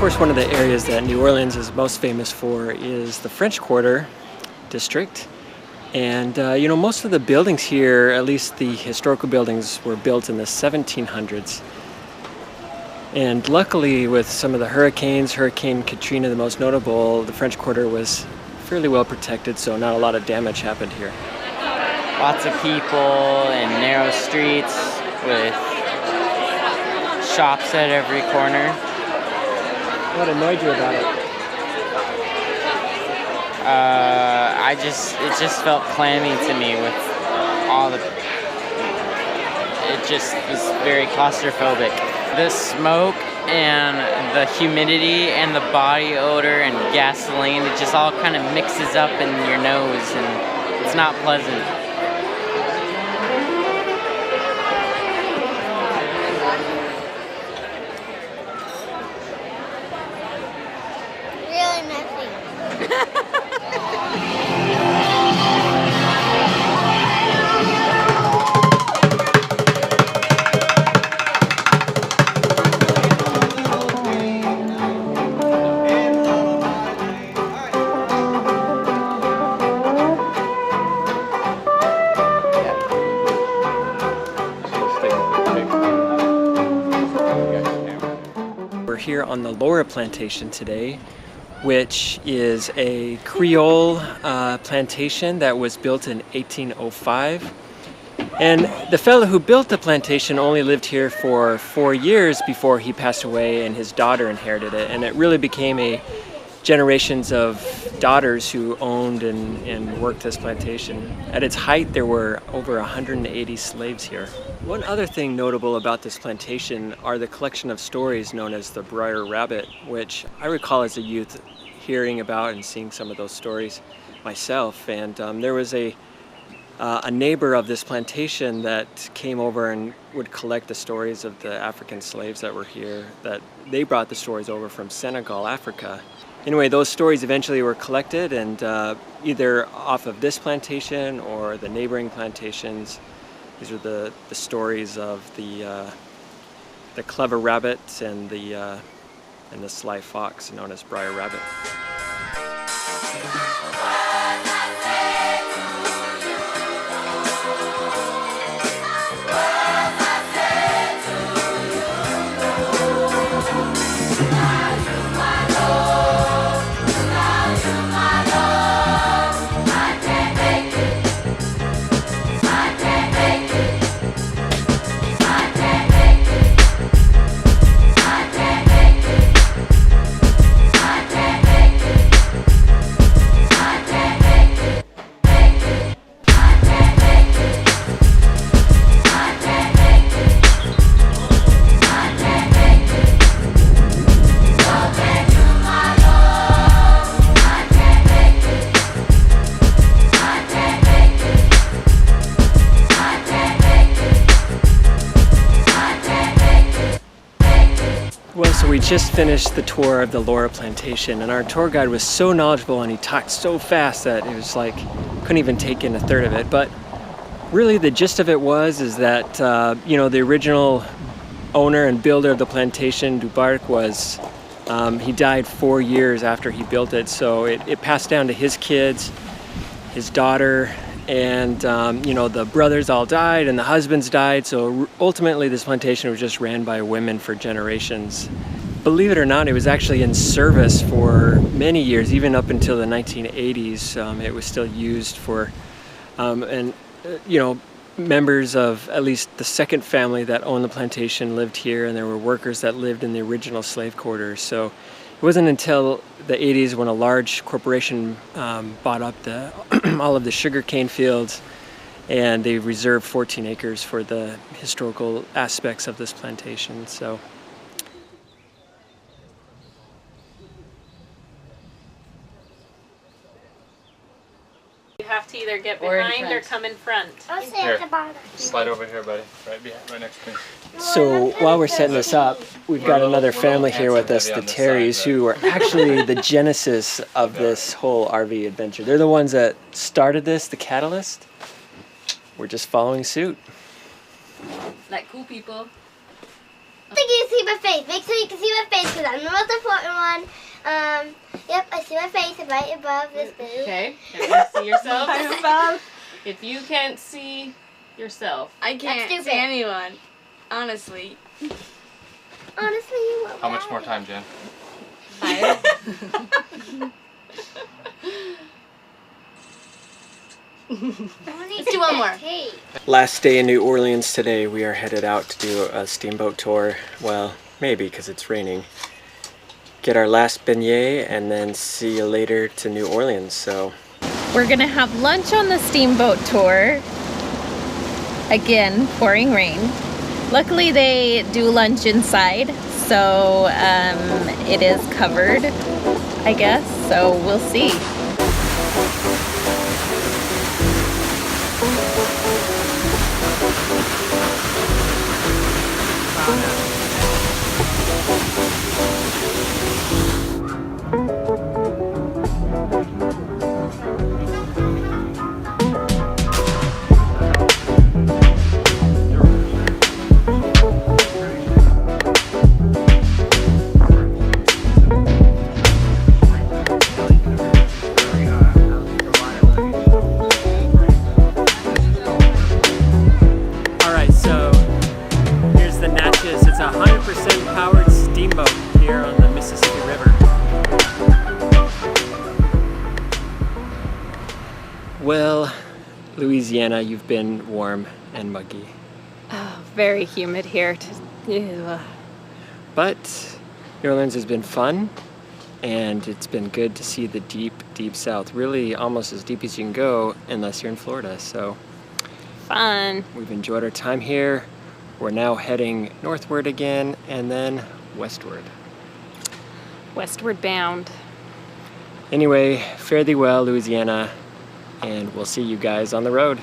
course, one of the areas that New Orleans is most famous for is the French Quarter district. And most of the buildings here, at least the historical buildings, were built in the 1700s. And luckily, with some of the hurricanes, Hurricane Katrina the most notable, the French Quarter was fairly well protected, so not a lot of damage happened here. Lots of people and narrow streets with shops at every corner. What annoyed you about it? It just felt clammy to me with all the, it just was very claustrophobic. The smoke and the humidity and the body odor and gasoline, it just all kind of mixes up in your nose and it's not pleasant. Really messy. We're here on the Laura plantation today, which is a Creole plantation that was built in 1805. And the fellow who built the plantation only lived here for 4 years before he passed away and his daughter inherited it. And it really became a generations of daughters who owned and worked this plantation. At its height, there were over 180 slaves here. One other thing notable about this plantation are the collection of stories known as the Briar Rabbit, which I recall as a youth hearing about and seeing some of those stories myself. And there was a neighbor of this plantation that came over and would collect the stories of the African slaves that were here, that they brought the stories over from Senegal, Africa. Anyway, those stories eventually were collected and either off of this plantation or the neighboring plantations. These are the stories of the clever rabbit and the sly fox, known as Briar Rabbit. Well, so we just finished the tour of the Laura plantation, and our tour guide was so knowledgeable and he talked so fast that it was like, couldn't even take in a third of it. But really the gist of it is that, the original owner and builder of the plantation, Dubarc, was, he died 4 years after he built it. So it passed down to his kids, his daughter, and the brothers all died and the husbands died, so ultimately this plantation was just ran by women for generations. Believe it or not, it was actually in service for many years, even up until the 1980s. It was still used for, members of at least the second family that owned the plantation lived here, and there were workers that lived in the original slave quarters. So it wasn't until the 80s when a large corporation bought up all of the sugarcane fields, and they reserved 14 acres for the historical aspects of this plantation. So you have to either get behind or come in front. I'll stay at the bottom. Slide over here, buddy. Right behind, right next to me. So while we're setting this up, we've got another family here with us, the Terrys, who are actually the genesis of this whole RV adventure. They're the ones that started this, the catalyst. We're just following suit. Like cool people. I think you can see my face. Make sure you can see my face because I'm the most important one. Yep, I see my face right above this booth. Okay. Can you see yourself? If you can't see yourself. I can't stupid. see anyone. Honestly. Honestly, what How would much I more do? time, Jen? 5. Let's do one more. Last day in New Orleans today. We are headed out to do a steamboat tour. Well, maybe because it's raining. Get our last beignet and then see you later to New Orleans. So We're gonna have lunch on the steamboat tour. Again, pouring rain. Luckily they do lunch inside, so it is covered, I guess, so we'll see. alright, so here's the Natchez. It's a 100% powered steamboat here on the Mississippi River. Well, Louisiana, you've been warm and muggy. Very humid here. Ew. But New Orleans has been fun, and it's been good to see the deep, deep south. Really almost as deep as you can go, unless you're in Florida. So Fun. we've enjoyed our time here. We're now heading northward again, and then westward. Westward bound. Anyway, fare thee well, Louisiana, and we'll see you guys on the road.